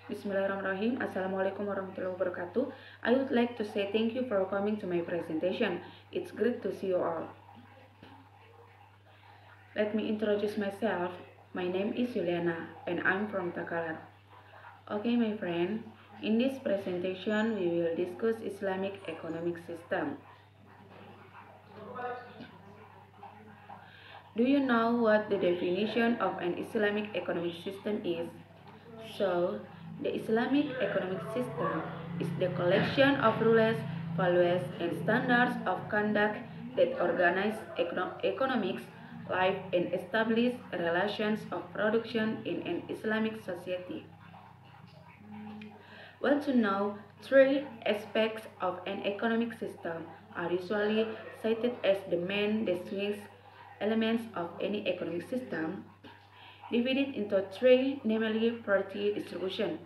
Bismillahirrahmanirrahim. Assalamualaikum warahmatullahi wabarakatuh. I would like to say thank you for coming to my presentation. It's great to see you all. Let me introduce myself. My name is Juliana and I'm from Takalar. Okay, my friend. In this presentation, we will discuss Islamic economic system. Do you know what the definition of an Islamic economic system is? So, the Islamic economic system is the collection of rules, values, and standards of conduct that organize economics, life, and establish relations of production in an Islamic society. Well, to know, three aspects of an economic system are usually cited as the main distinguishing elements of any economic system, divided into three, namely property distribution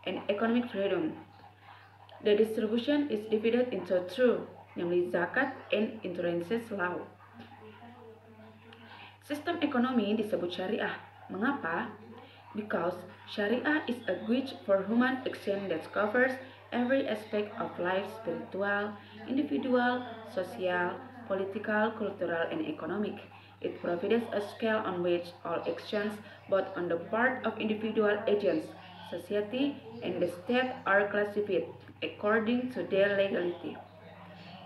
and economic freedom. The distribution is divided into two, namely zakat and insurances law. Sistem ekonomi disebut syariah. Mengapa? Because Sharia is a guide for human action that covers every aspect of life, spiritual, individual, social, political, cultural, and economic. It provides a scale on which all actions, both on the part of individual agents, society, and the state, are classified according to their legality.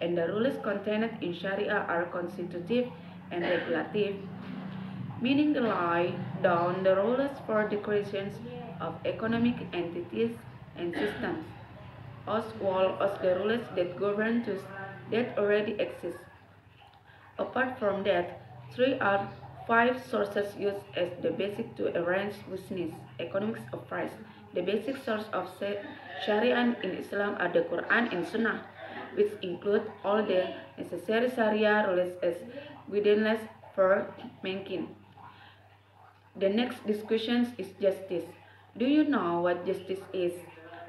And the rules contained in Sharia are constitutive and regulative, meaning they lay down the rules for the creations of economic entities and systems, as well as the rules that govern those that already exist. Apart from that, three or five sources used as the basic to arrange business, economics affairs. The basic source of Sharia in Islam are the Quran and Sunnah, which include all the necessary Sharia rules as guidelines for mankind. The next discussion is justice. Do you know what justice is?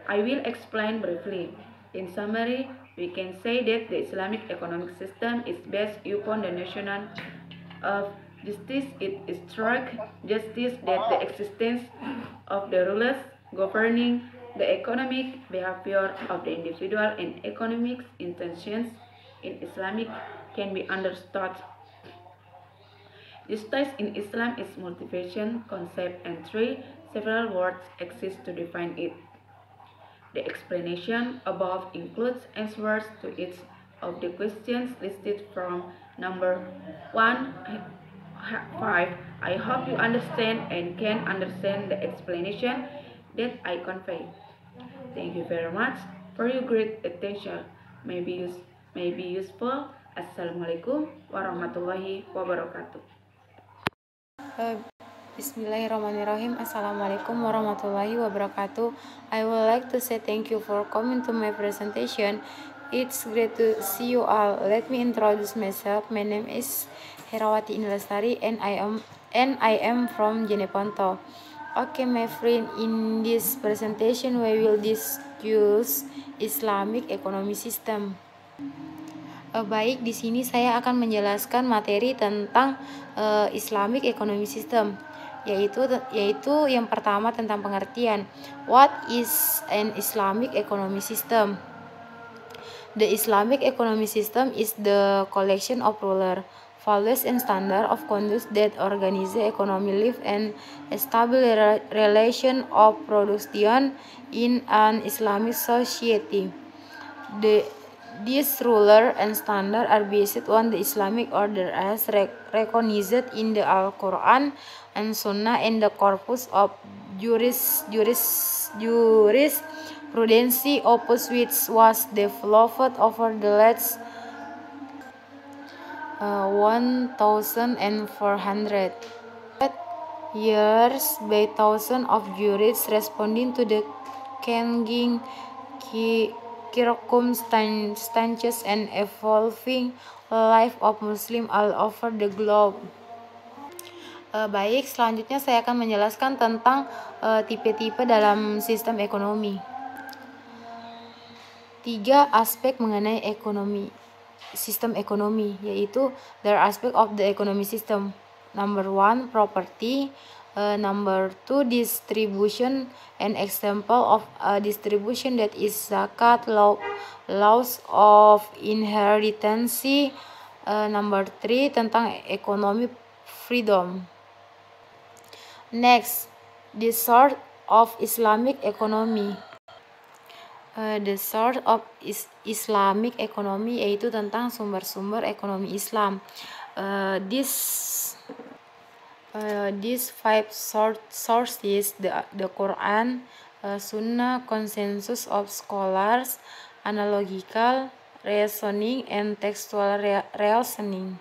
I will explain briefly. In summary, we can say that the Islamic economic system is based upon the notion of justice. It is strict justice that the existence of the rulers governing the economic behavior of the individual and economic intentions in Islamic can be understood. Justice in Islam is motivation, concept, and three several words exist to define it. The explanation above includes answers to each of the questions listed from number 1 5. I hope you understand and can understand the explanation that I convey. Thank you very much for your great attention. May be useful. Assalamualaikum warahmatullahi wabarakatuh. Bismillahirrahmanirrahim. Assalamualaikum warahmatullahi wabarakatuh. I would like to say thank you for coming to my presentation. It's great to see you all. Let me introduce myself. My name is Herawati Indlastari and I am from Jeneponto. Okay, my friend, in this presentation we will discuss Islamic economic system. Baik, di sini saya akan menjelaskan materi tentang Islamic economic system, yaitu yang pertama tentang pengertian. What is an Islamic economic system? The Islamic economic system is the collection of rules, values, and standards of conduct that organize economic life and establish relation of production in an Islamic society. These rules and standards are based on the Islamic order as recognized in the Al-Quran and Sunnah and the corpus of jurisprudence opus which was developed over the last 1,400 years by thousands of jurists responding to the changing circumstances and evolving life of Muslim all over the globe. Baik, selanjutnya saya akan menjelaskan tentang tipe-tipe dalam sistem ekonomi. 3 aspek mengenai sistem ekonomi, yaitu there are aspect of the economic system. Number 1, property. Number 2, distribution. An example of a distribution that is zakat, laws of inheritance. Number 3, tentang ekonomi freedom. Next, the source of Islamic economy. The source of Islamic economy yaitu tentang sumber-sumber ekonomi Islam. These 5 sources, the Quran, Sunnah, consensus of scholars, analogical reasoning, and textual reasoning.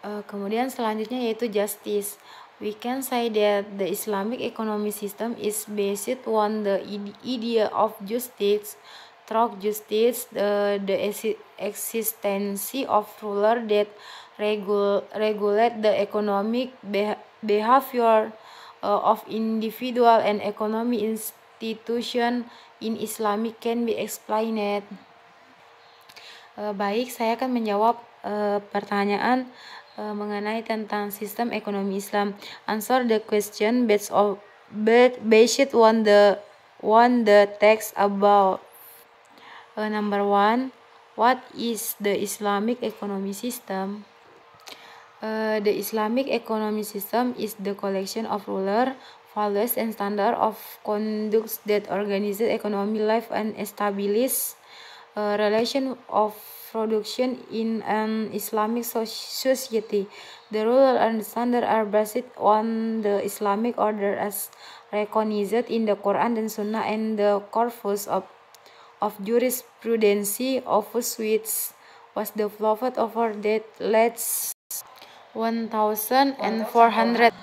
Kemudian selanjutnya yaitu justice. We can say that the Islamic economic system is based on the idea of justice. Through justice, the existence of ruler that regulate the economic behavior of individual and economic institution in Islamic can be explained. Baik, saya akan menjawab pertanyaan mengenai tentang sistem ekonomi Islam. Answer the question based on the text above. Number 1, what is the Islamic economy system? The Islamic economy system is the collection of rules, values, and standards of conduct that organize economic life and establish relation of production in an Islamic society. The rules and standards are based on the Islamic order as recognized in the Quran and Sunnah and the corpus of jurisprudence of which was developed over that last 1,400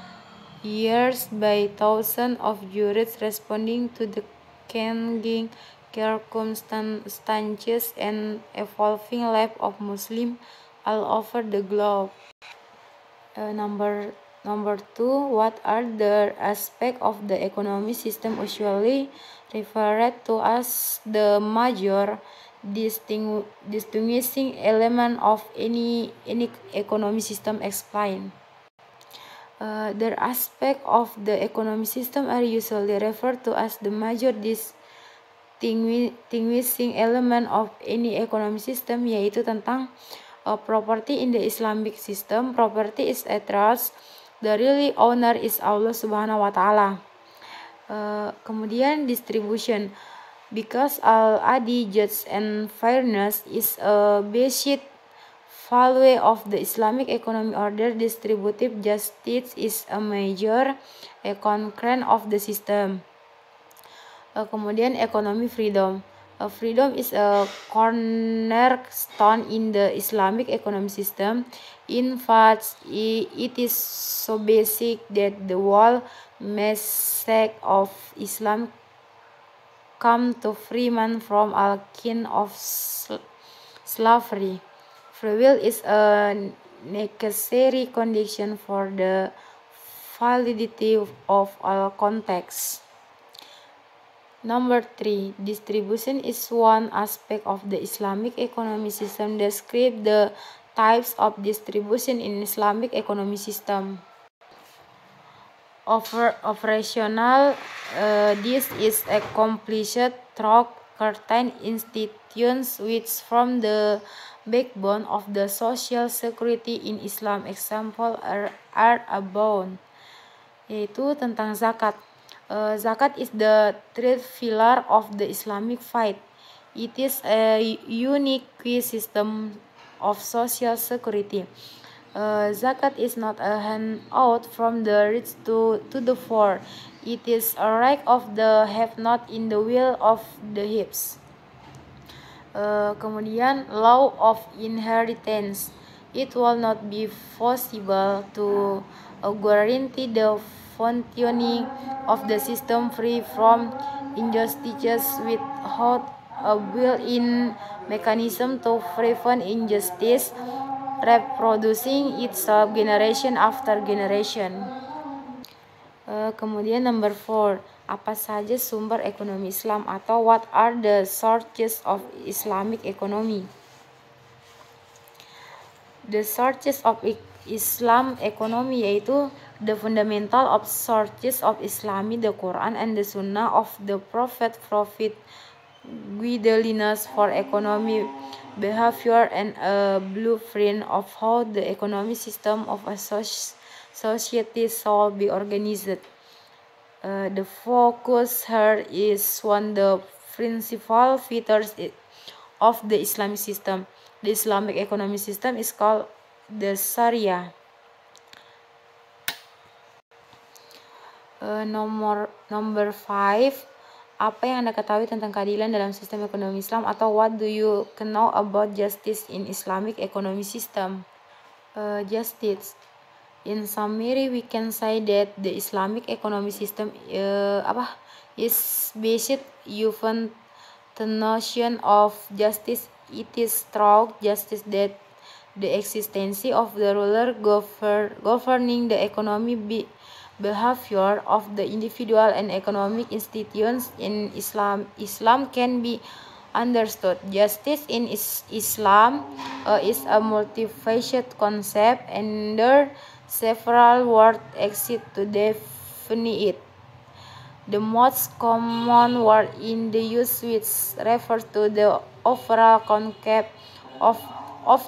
years by thousands of jurists responding to the changing circumstances and evolving life of Muslims all over the globe. Number 2, what are the aspects of the economic system usually referred to as the major distinguishing element of any economic system? Explain. The aspects of the economic system are usually referred to as the major distinguishing element of any economic system, yaitu tentang property in the Islamic system. Property is a trust. The really owner is Allah Subhanahu wa Ta'ala. Kemudian distribution. Because al-adi, justice, and fairness is a basic value of the Islamic economic order, distributive justice is a major concern of the system. Kemudian economic freedom. Freedom is a cornerstone in the Islamic economic system. In fact, it is so basic that the whole message of Islam come to free man from all kind of slavery. Free will is a necessary condition for the validity of all contexts. Number 3, distribution is one aspect of the Islamic economic system. Describe the types of distribution in Islamic economic system. Operational, this is accomplished through certain institutions which form the backbone of the social security in Islam. Example are above. Yaitu tentang zakat. Zakat is the third pillar of the Islamic faith. It is a unique system of social security. Zakat is not a handout from the rich to the poor. It is a right of the have-not in the will of the haves. Kemudian law of inheritance. It will not be possible to guarantee the functioning of the system free from injustices without a built-in mechanism to prevent injustice reproducing itself generation after generation. Kemudian number 4, apa saja sumber ekonomi Islam atau what are the sources of Islamic economy? The sources of Islam economy, yaitu the fundamental of sources of Islami, the Quran and the Sunnah of the Prophet guidelines for economy behavior and a blueprint of how the economic system of a society shall be organized. The focus here is on the principal features of the Islamic system. The Islamic economic system is called the Sharia. Number 5, apa yang Anda ketahui tentang keadilan dalam sistem ekonomi Islam, atau what do you know about justice in Islamic economic system? Justice. In summary, we can say that the Islamic economic system is based upon the notion of justice. It is through justice that the existence of the ruler governing the economic behavior of the individual and economic institutions in Islam can be understood. Justice in Islam is a multifaceted concept, and there are several words exist to define it. The most common word in the use, which refers to the overall concept of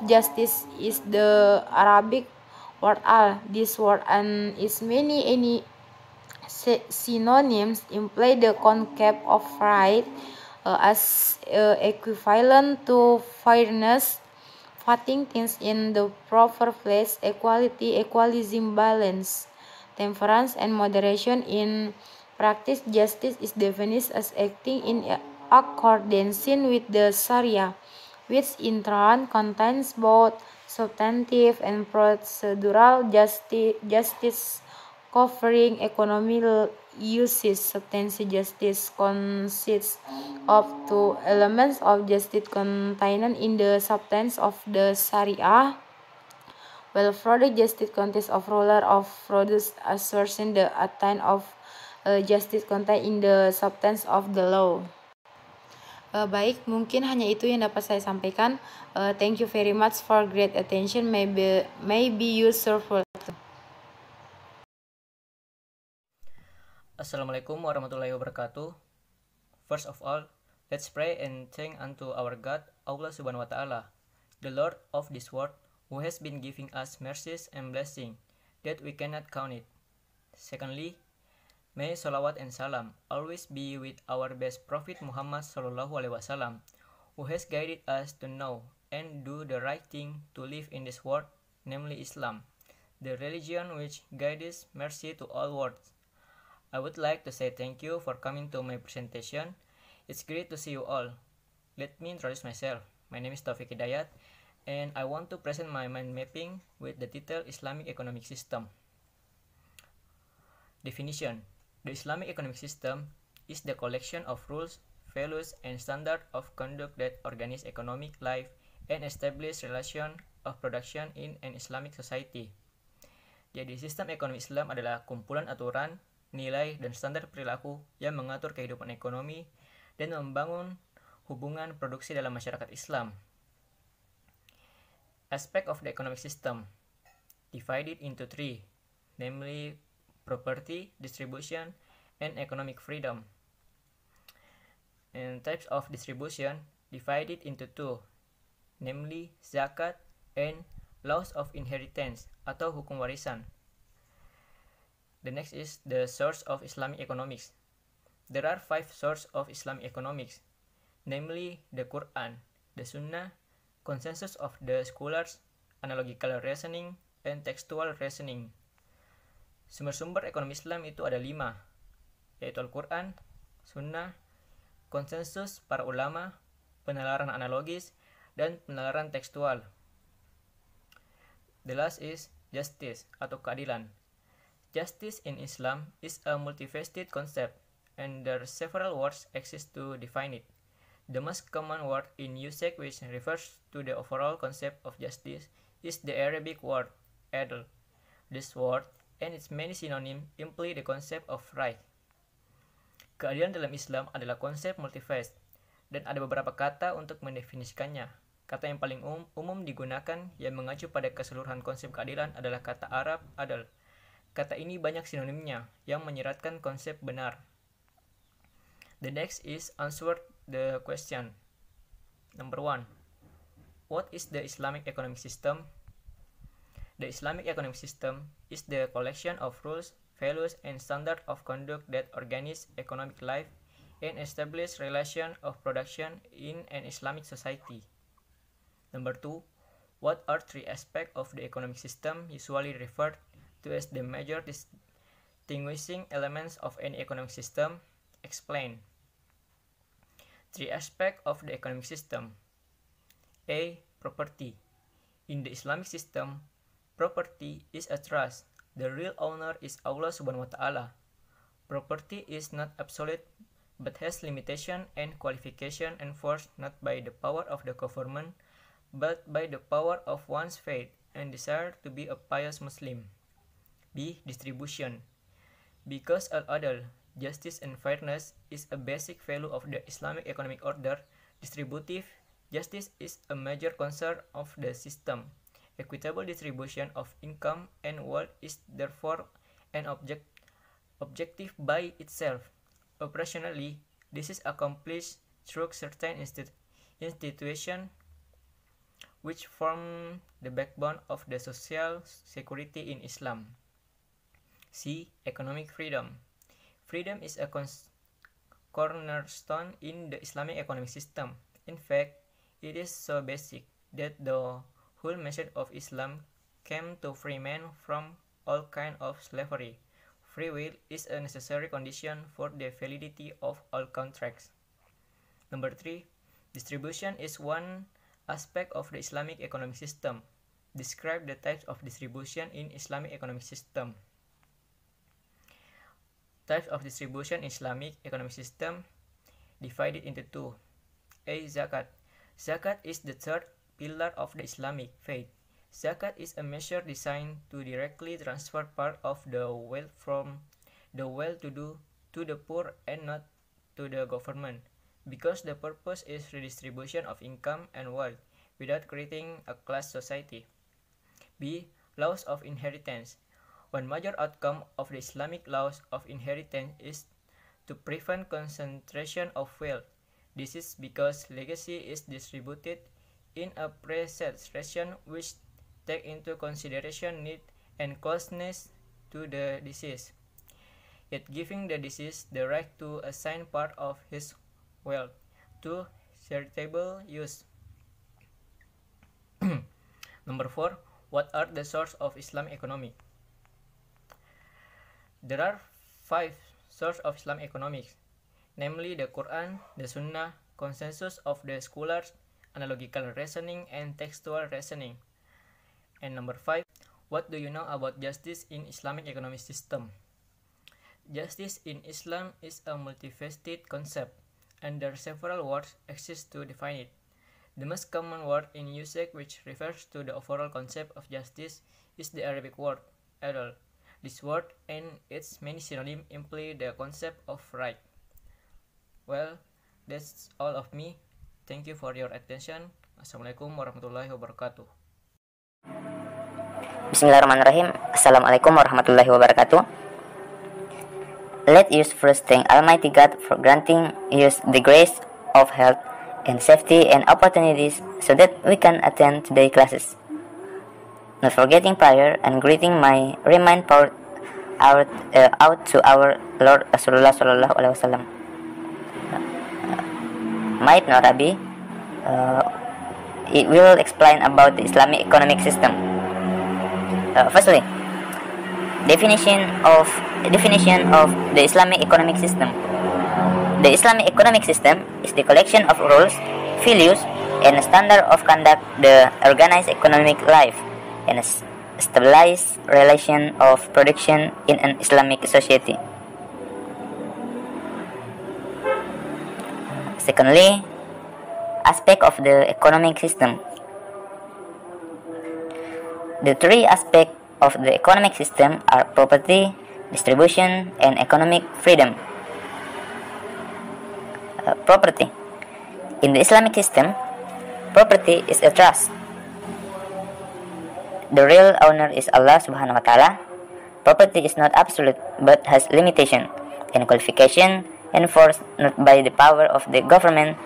justice, is the Arabic word al. This word and its many synonyms imply the concept of right as equivalent to fairness, putting things in the proper place, equality, equalism, balance, temperance, and moderation. In practice, justice is defined as acting in accordance with the Sharia, which in turn contains both substantive and procedural justice covering economic uses. Substantive justice consists of two elements of justice contained in the substance of the Sharia, while product justice consists of ruler of products asserting the attain of justice contained in the substance of the law. Baik, mungkin hanya itu yang dapat saya sampaikan. Thank you very much for great attention. Maybe useful. Assalamualaikum warahmatullahi wabarakatuh. First of all, let's pray and thank unto our God, Allah Subhanahu wa Ta'ala, the Lord of this world, who has been giving us mercies and blessings that we cannot count it. Secondly, may salawat and salam always be with our best Prophet Muhammad Sallallahu Alaihi Wasallam, who has guided us to know and do the right thing to live in this world, namely Islam, the religion which guides mercy to all worlds. I would like to say thank you for coming to my presentation. It's great to see you all. Let me introduce myself. My name is Taufik Hidayat, and I want to present my mind mapping with the title Islamic Economic System. Definition: the Islamic economic system is the collection of rules, values, and standards of conduct that organize economic life and establish relation of production in an Islamic society. Jadi, sistem ekonomi Islam adalah kumpulan aturan, nilai, dan standar perilaku yang mengatur kehidupan ekonomi dan membangun hubungan produksi dalam masyarakat Islam. Aspect of the economic system divided into three, namely property, distribution, and economic freedom. And types of distribution divided into two, namely zakat and laws of inheritance atau hukum warisan. The next is the source of Islamic economics. There are 5 sources of Islamic economics, namely the Quran, the Sunnah, consensus of the scholars, analogical reasoning, and textual reasoning. Sumber-sumber ekonomi Islam itu ada 5, yaitu Al-Quran, Sunnah, konsensus para ulama, penalaran analogis, dan penalaran tekstual. The last is justice atau keadilan. Justice in Islam is a multifaceted concept, and there are several words exist to define it. The most common word in usage which refers to the overall concept of justice is the Arabic word adl. This word and its many synonyms imply the concept of right. Keadilan dalam Islam adalah konsep multifaceted, dan ada beberapa kata untuk mendefinisikannya. Kata yang paling umum digunakan yang mengacu pada keseluruhan konsep keadilan adalah kata Arab adal. Kata ini banyak sinonimnya yang menyeratkan konsep benar. The next is answer the question. Number 1. What is the Islamic economic system? The Islamic economic system is the collection of rules, values, and standards of conduct that organize economic life and establish relations of production in an Islamic society. Number 2. What are 3 aspects of the economic system usually referred to as the major distinguishing elements of any economic system? Explain. 3 aspects of the economic system. A. Property. In the Islamic system, property is a trust. The real owner is Allah subhanahu wa ta'ala. Property is not absolute but has limitation and qualification enforced not by the power of the government but by the power of one's faith and desire to be a pious Muslim. B. Distribution. Because al-adl, justice and fairness, is a basic value of the Islamic economic order, distributive justice is a major concern of the system. Equitable distribution of income and wealth is therefore an objective by itself. Operationally, this is accomplished through certain institutions which form the backbone of the social security in Islam. C. Economic freedom. Freedom is a cornerstone in the Islamic economic system. In fact, it is so basic that the whole message of Islam came to free men from all kinds of slavery. Free will is a necessary condition for the validity of all contracts. Number 3. Distribution is one aspect of the Islamic economic system. Describe the types of distribution in Islamic economic system. Types of distribution in Islamic economic system divided into 2. A. Zakat. Zakat is the third pillar of the Islamic faith. Zakat is a measure designed to directly transfer part of the wealth from the well-to-do to the poor and not to the government, because the purpose is redistribution of income and wealth without creating a class society. B. Laws of inheritance. One major outcome of the Islamic laws of inheritance is to prevent concentration of wealth. This is because legacy is distributed in a preset ration which take into consideration need and closeness to the deceased, yet giving the deceased the right to assign part of his wealth to charitable use. Number 4. What are the sources of Islamic economy? There are 5 sources of Islamic economics, namely the Quran, the Sunnah, consensus of the scholars, analogical reasoning, and textual reasoning. And number 5, what do you know about justice in Islamic economic system? Justice in Islam is a multifaceted concept, and there are several words exist to define it. The most common word in usage which refers to the overall concept of justice is the Arabic word adl. This word and its many synonyms imply the concept of right. Well, that's all of me. Thank you for your attention. Assalamualaikum warahmatullahi wabarakatuh. Bismillahirrahmanirrahim. Assalamualaikum warahmatullahi wabarakatuh. Let us first thank Almighty God for granting us the grace of health and safety and opportunities so that we can attend today's classes. Not forgetting prayer and greeting my remind poured out to our Lord Rasulullah Sallallahu Alaihi Wasallam. My Ibn Arabi, it will explain about the Islamic economic system. Firstly, definition of the Islamic economic system. The Islamic economic system is the collection of rules, values, and a standard of conduct that organize economic life and a stabilized relation of production in an Islamic society. Secondly, aspect of the economic system. The 3 aspects of the economic system are property, distribution, and economic freedom. Property. In the Islamic system, Property is a trust. The real owner is Allah subhanahu wa ta'ala. Property is not absolute but has limitation and qualification enforced not by the power of the government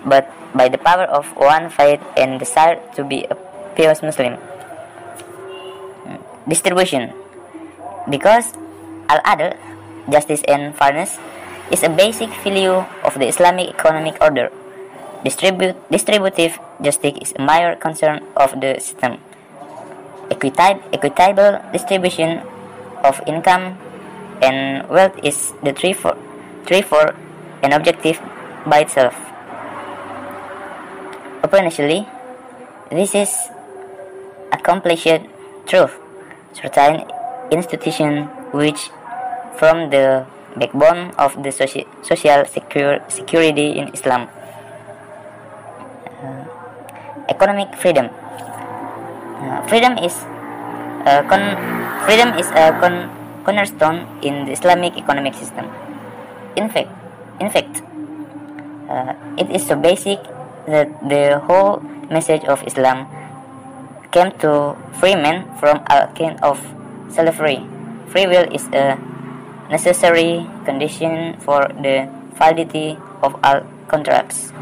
but by the power of one faith and desire to be a pious Muslim. Distribution. Because al-adl, justice and fairness, is a basic value of the Islamic economic order. Distributive justice is a major concern of the system. Equitable distribution of income and wealth is the three for an objective by itself. Operationally, this is accomplished through certain institutions which form the backbone of the social security in Islam. Economic freedom. Freedom is a cornerstone in the Islamic economic system. In fact, it is so basic that the whole message of Islam came to free men from all kind of slavery. Free will is a necessary condition for the validity of all contracts.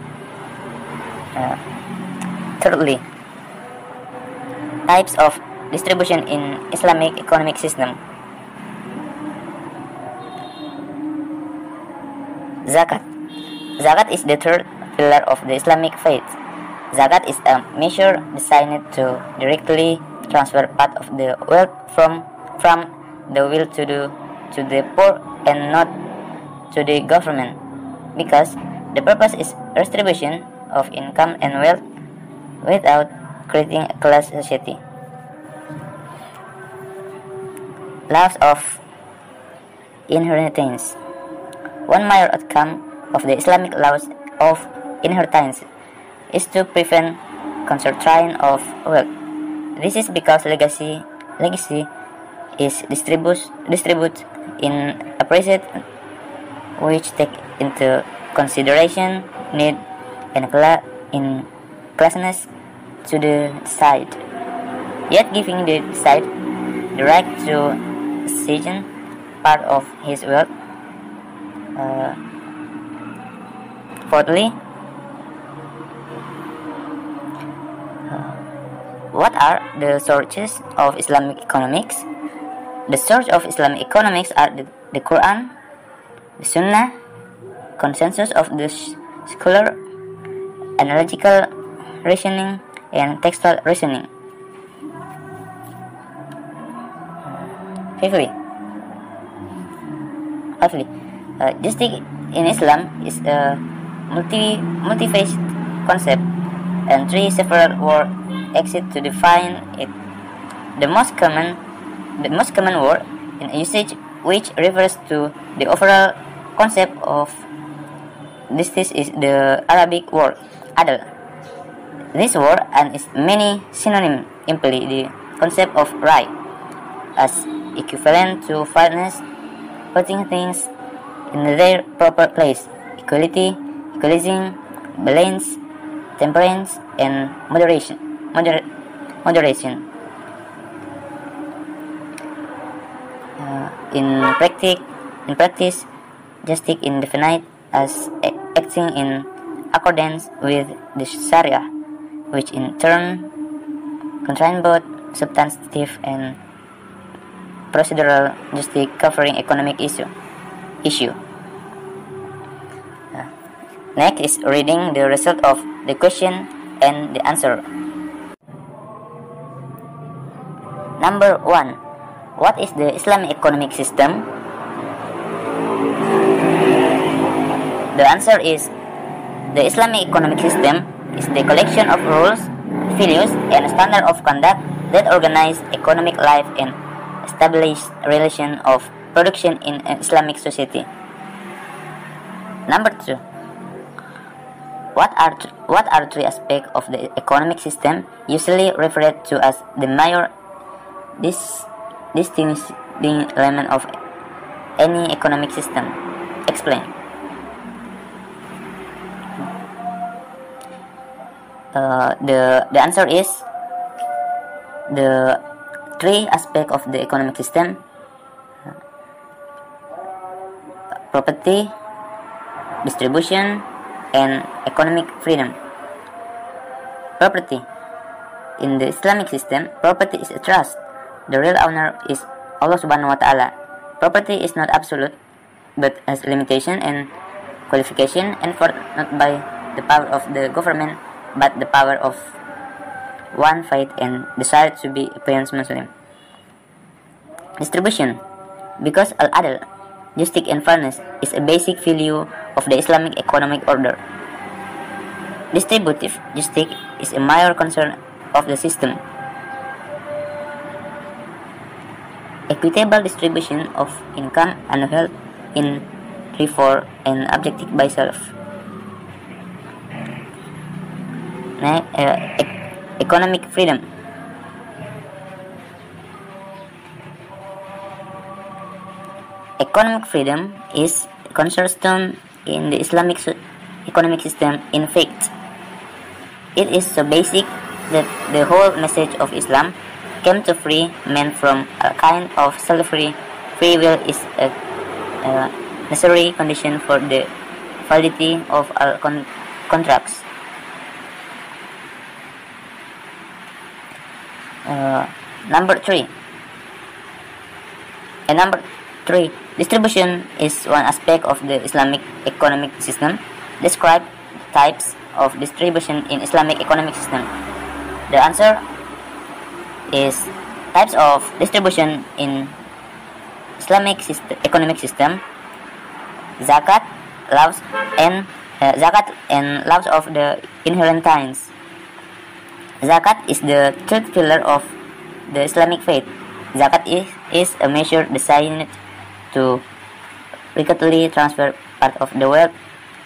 Thirdly, types of distribution in Islamic economic system. Zakat. Zakat is the third pillar of the Islamic faith. Zakat is a measure designed to directly transfer part of the wealth from the will to the poor and not to the government, because the purpose is distribution of income and wealth without creating a class society. Laws of inheritance. One major outcome of the Islamic laws of inheritance is to prevent concentration of wealth. This is because legacy is distributed in a process which take into consideration need and closeness to the side, yet giving the side the right to decision part of his wealth. Fourthly, what are the sources of Islamic economics? The source of Islamic economics are the Quran, the Sunnah, consensus of the scholar, analogical reasoning, and textual reasoning. Fifthly, justice in Islam is a multi-faced concept, and three several words exist to define it. The most common word in usage, which refers to the overall concept of justice, is the Arabic word adl. This word and its many synonyms imply the concept of right as equivalent to fairness, putting things in their proper place, equality, equalizing, balance, temperance, and moderation. In practice, justice is defined as acting in accordance with the Sharia, which in turn contains both substantive and procedural justice covering economic issue. Next is reading the result of the question and the answer. Number 1. What is the Islamic economic system? The answer is, the Islamic economic system is the collection of rules, values, and standards of conduct that organize economic life and establish relation of production in an Islamic society. Number 2. What are three aspects of the economic system usually referred to as the major distinguishing element of any economic system? Explain. The answer is the three aspects of the economic system: property, distribution, and economic freedom. Property. In the Islamic system, property is a trust. The real owner is Allah Subhanahu wa Ta'ala. Property is not absolute, but has limitation and qualification, enforced not by the power of the government, but the power of one faith and desire to be a pious Muslim. Distribution. Because al-adl, justice and fairness, is a basic value of the Islamic economic order. Distributive justice is a major concern of the system. Equitable distribution of income and wealth in for an objective by self. Economic freedom. Economic freedom is a cornerstone in the Islamic economic system. In fact, it is so basic that the whole message of Islam came to free men from a kind of slavery. Free will is a necessary condition for the validity of all contracts. Number three, distribution is one aspect of the Islamic economic system. Describe types of distribution in Islamic economic system. The answer is types of distribution in Islamic economic system: zakat, laws and laws of the inheritance. Zakat is the third pillar of the Islamic faith. Zakat is a measure designed to regularly transfer part of the wealth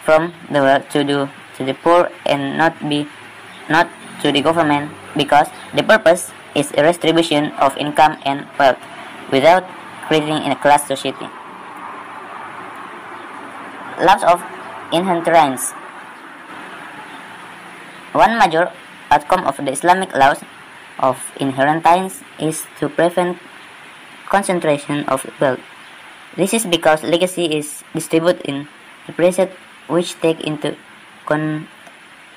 from the wealth to the poor and not to the government, because the purpose is a redistribution of income and wealth without creating a class society. Laws of inheritance. One major outcome of the Islamic laws of inheritance is to prevent concentration of wealth. This is because legacy is distributed in the preset, which take into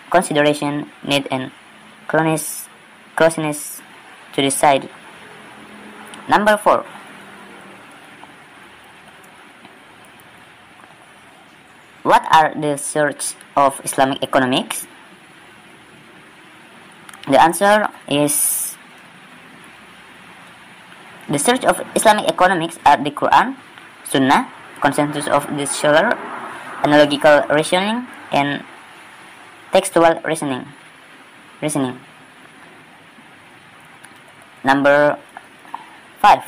consideration need and closeness to the side. Number 4. What are the sources of Islamic economics? The answer is the source of Islamic economics are the Quran, Sunnah, consensus of the scholar, analogical reasoning, and textual reasoning. Number 5.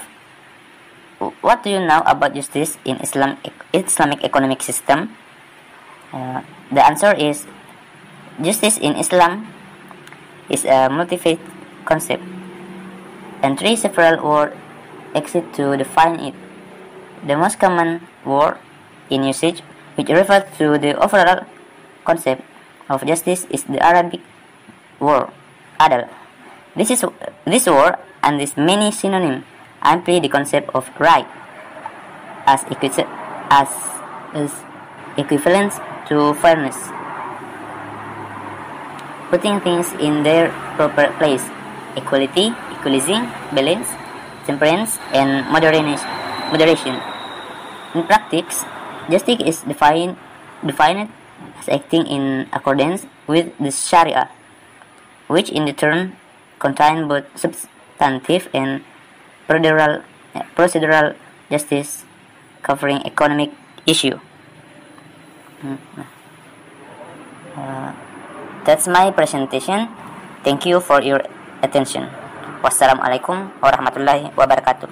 What do you know about justice in Islamic economic system? The answer is justice in Islam is a multifaceted concept, and three several words exist to define it. The most common word in usage, which refers to the overall concept of justice, is the Arabic word adl. This word and its many synonyms amplify the concept of right as equivalent to fairness, putting things in their proper place: equality, equalizing, balance, temperance, and moderation. In practice, justice is defined as acting in accordance with the Sharia, which in turn contain both substantive and procedural justice, covering economic issue. That's my presentation. Thank you for your attention. Wassalamualaikum warahmatullahi wabarakatuh.